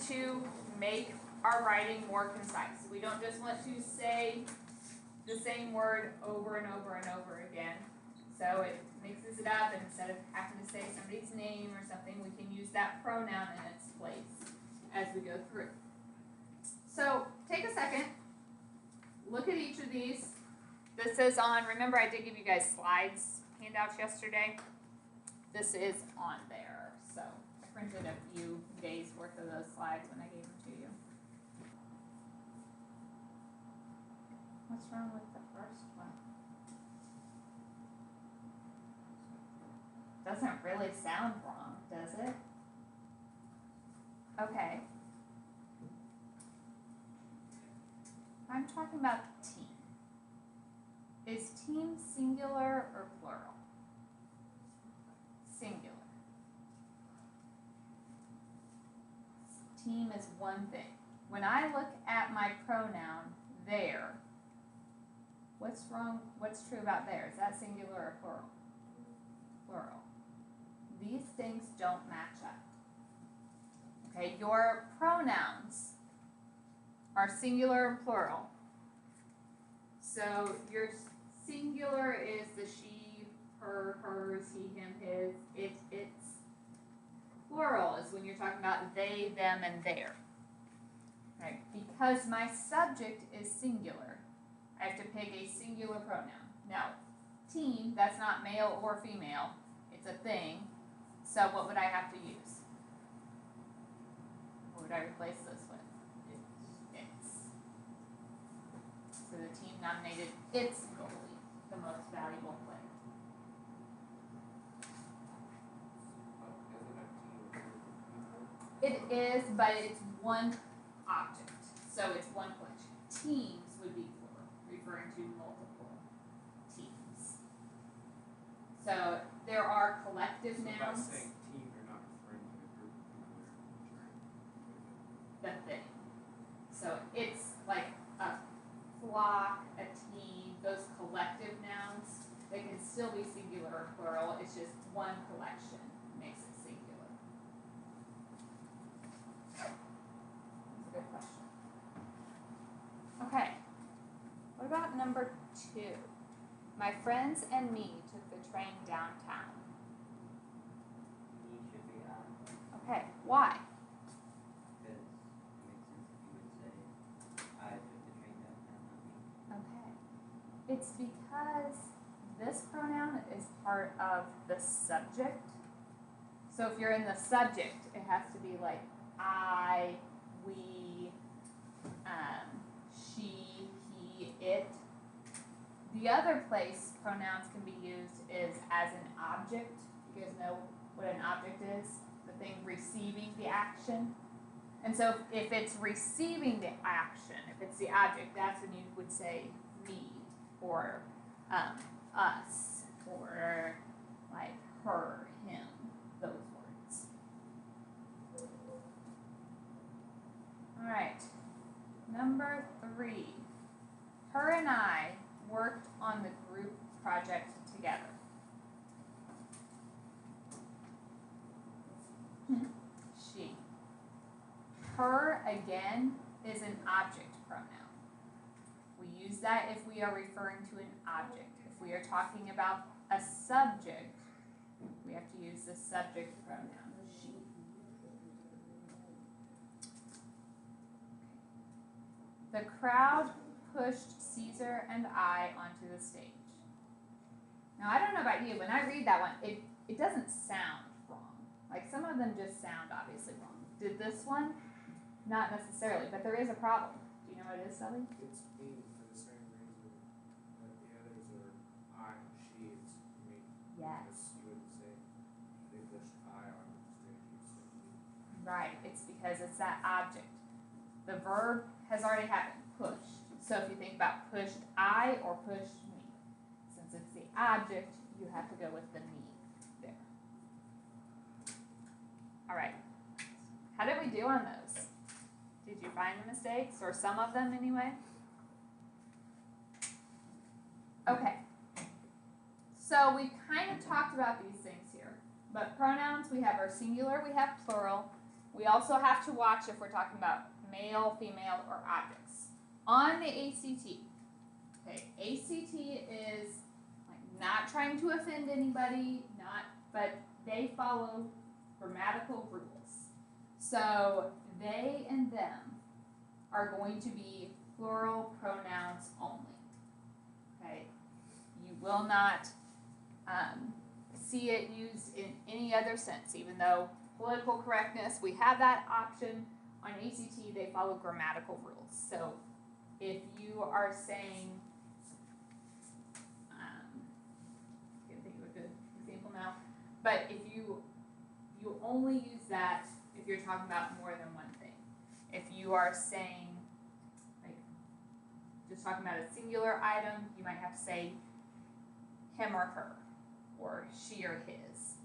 to make our writing more concise. We don't just want to say the same word over and over and over again. So it mixes it up, and instead of having to say somebody's name or something, we can use that pronoun in its place as we go through. So take a second, look at each of these. This is on, remember I did give you guys slides handouts yesterday? This is on there. So I printed a few days worth of those slides when I gave them to you. What's wrong with the first one? Doesn't really sound wrong, does it? Okay. I'm talking about team. Is team singular or plural? Singular. Team is one thing. When I look at my pronoun there, what's wrong? What's true about there? Is that singular or plural? Plural. These things don't match up. Okay, your pronouns are singular and plural. So your singular is the she, her, hers, he, him, his. It's plural is when you're talking about they, them, and their. Right? Because my subject is singular, I have to pick a singular pronoun. Now, team, that's not male or female. It's a thing. So what would I have to use? What would I replace this with? It's. So the team nominated its goalie, the most valuable player. It is, but it's one object. So it's one collection. Teams would be plural, referring to multiple teams. So there are collective nouns. By saying team, you're not referring to a group of people. The thing. So it's like a flock, a team, those collective nouns, they can still be singular or plural. It's just one collection makes it singular. That's a good question. Okay. What about number 2? My friends and me took the train downtown. He should be on. Okay, why? Because it makes sense if you would say, I took the train downtown, not me. Okay. It's because this pronoun is part of the subject. So if you're in the subject, it has to be like I, we, she, he, it. The other place pronouns can be used is as an object. You guys know what an object is? The thing receiving the action. And so if it's receiving the action, if it's the object, that's when you would say me or us or like her, him, those words. All right, number 3. Her and I worked on the group project together. She. Her, again, is an object pronoun. We use that if we are referring to an object. If we are talking about a subject, we have to use the subject pronoun, she. The crowd pushed Caesar and I onto the stage. Now, I don't know about you, when I read that one, it doesn't sound wrong. Like, some of them just sound obviously wrong. Did this one? Not necessarily, but there is a problem. Do you know what it is, Sully? It's me for the same reason that the others are I and she. It's me. Yes. Because you wouldn't say they pushed I on the stage. You said me. Right, it's because it's that object. The verb has already happened, pushed. So if you think about pushed I or pushed me, since it's the object, you have to go with the me there. All right. How did we do on those? Did you find the mistakes, or some of them anyway? Okay. So we kind of talked about these things here. But pronouns, we have our singular, we have plural. We also have to watch if we're talking about male, female, or objects. On the ACT, okay, ACT is like not trying to offend anybody, but they follow grammatical rules. So they and them are going to be plural pronouns only. Okay, you will not see it used in any other sense, even though political correctness, we have that option. On ACT, they follow grammatical rules. So if you are saying, can't think of a good example now, but if you only use that if you're talking about more than one thing. If you are saying, like, just talking about a singular item, you might have to say him or her, or she or his,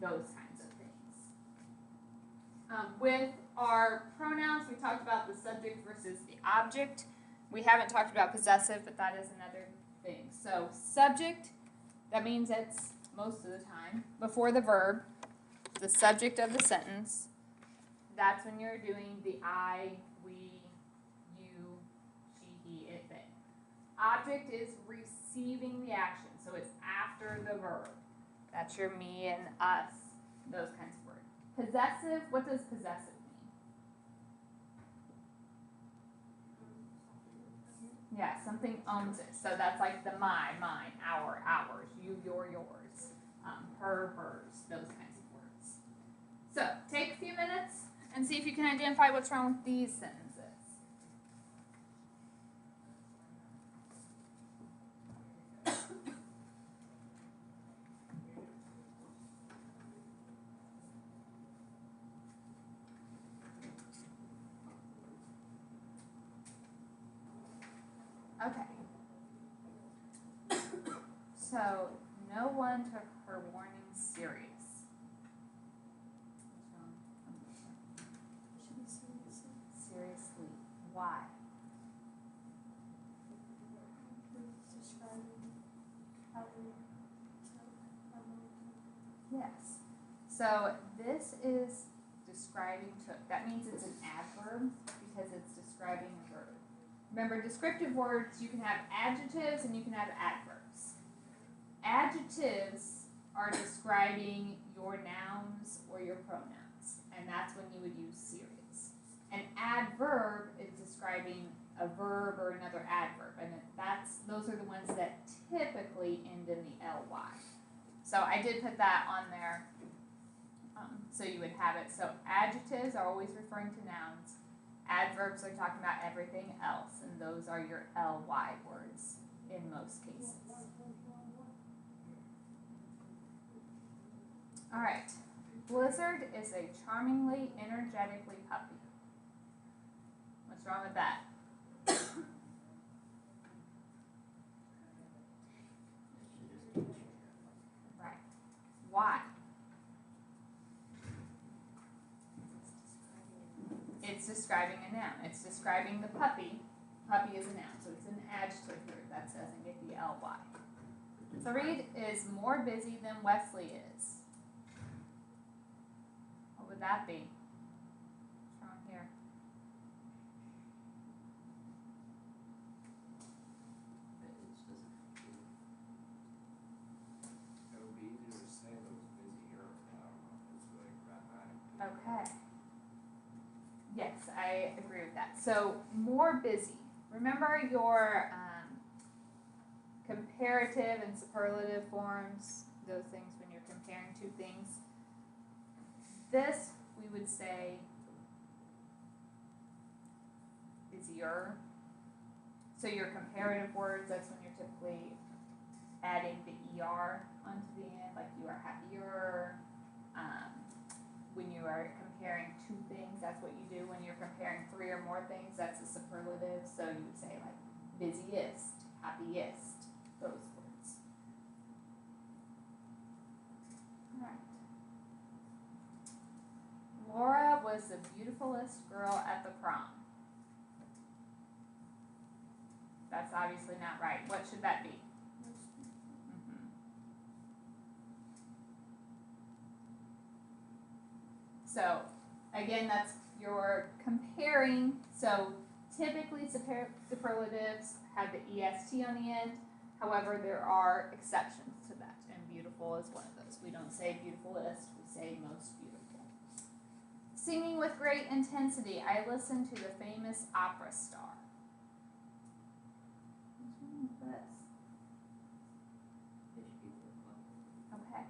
those kinds of things. With our pronouns, we talked about the subject versus the object. We haven't talked about possessive, but that is another thing. So subject, that means it's most of the time before the verb, the subject of the sentence. That's when you're doing the I, we, you, she, he, it, they. Object is receiving the action, so it's after the verb. That's your me and us, those kinds of words. Possessive, what does possessive mean? Yeah, something owns it. So that's like the my, mine, our, ours, you, your, yours, her, hers, those kinds of words. So take a few minutes and see if you can identify what's wrong with these sentences. Okay. So, no one took her warning serious. Seriously. Why? Yes. So, this is describing took. That means it's an adverb because it's describing a verb. Remember, descriptive words, you can have adjectives and you can have adverbs. Adjectives are describing your nouns or your pronouns, and that's when you would use serious. An adverb is describing a verb or another adverb, and those are the ones that typically end in the ly. So I did put that on there so you would have it. So adjectives are always referring to nouns. Adverbs are talking about everything else, and those are your ly words in most cases. All right. Blizzard is a charmingly, energetically puppy. What's wrong with that? Right. Why? It's describing a noun. It's describing the puppy. Puppy is a noun, so it's an adjective here. That doesn't get the ly. Fareed is more busy than Wesley is. What would that be? What's wrong here? It would be easier to say that it was busier, but I don't know if it's really grammatic. Okay. Yes, I agree with that. So, more busy. Remember your comparative and superlative forms, those things when you're comparing two things. This, we would say, busier. So your comparative words, that's when you're typically adding the ER onto the end, like you are happier. When you are comparing two things, that's what you do. When you're comparing three or more things, that's a superlative. So you would say like busiest, happiest, those words. All right. Laura was the beautifulest girl at the prom. That's obviously not right. What should that be? So, again, that's you're comparing. So typically superlatives have the est on the end. However, there are exceptions to that, and beautiful is one of those. We don't say beautifulest, we say most beautiful. Singing with great intensity, I listened to the famous opera star. What's wrong with this? Fish people club. Okay.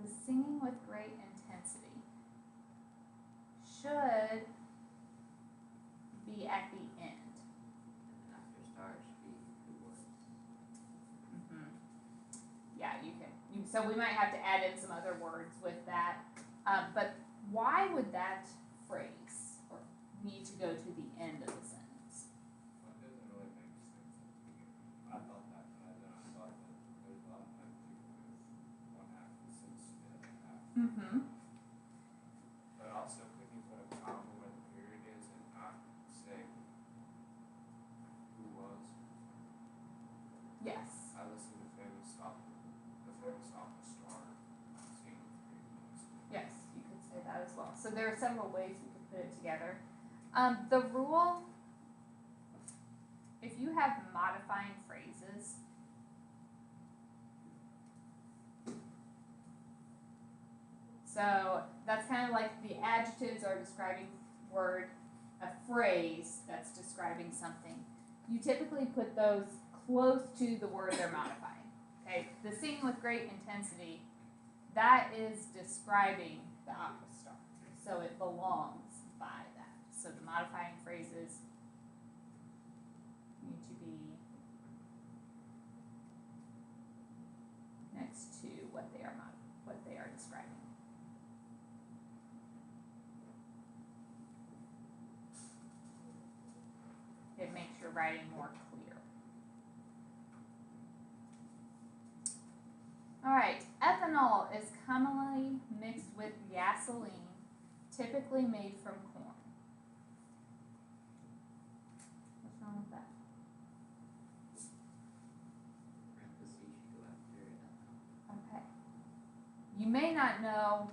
The singing with great intensity should be at the end. And then after star should be who was. Mm-hmm. Yeah, you can. So we might have to add in some other words with that. But why would that phrase or need to go to the end of the sentence? Well, it doesn't really make sense at the beginning. I thought that, but then I thought that there's a lot of times too, there's one half of the sentence to the other half. Mm-hmm. But also, couldn't you put a comma where the period is and not say who was? Yes. I listened to the famous opera star sing with great intensity. Yes, you could say that as well. So there are several ways we could put it together. The rule, if you have modifying phrases, so that's kind of like the adjectives are describing word, a phrase that's describing something. You typically put those close to the word they're modifying. Okay, the singing with great intensity, that is describing the opera star. So it belongs by that. So the modifying phrases need to be next to what they are describing. It makes your writing more clear. All right, ethanol is commonly mixed with gasoline, typically made from corn. What's wrong with that? Parentheses should go after ethanol. Okay. You may not know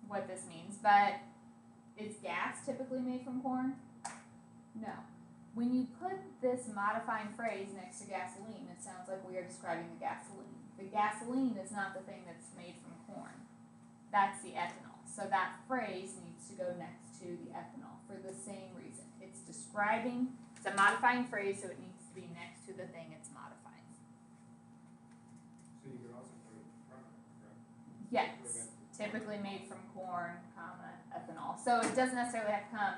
what this means, but is gas typically made from corn? No. When you put this modifying phrase next to gasoline, it sounds like we are describing the gasoline. The gasoline is not the thing that's made from corn. That's the ethanol. So that phrase needs to go next to the ethanol for the same reason. It's describing, it's a modifying phrase, so it needs to be next to the thing it's modifying. So you could also put it in front of it, correct? Yes, typically made from corn, comma, ethanol. So it doesn't necessarily have to come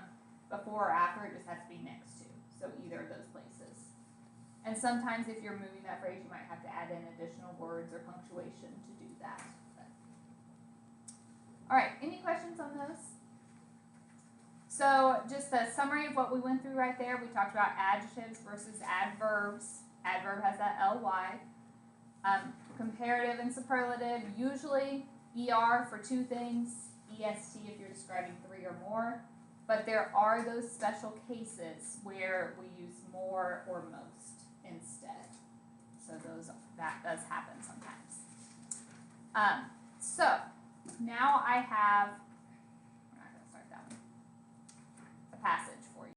before or after, it just has to be next to. So either of those places. And sometimes if you're moving that phrase, you might have to add in additional words or punctuation to do that. All right, any questions on those? So just a summary of what we went through right there. We talked about adjectives versus adverbs. Adverb has that ly. Comparative and superlative, usually er for two things, est if you're describing three or more. But there are those special cases where we use more or most instead. So that does happen sometimes. So now I have, we're not going to start that one, a passage.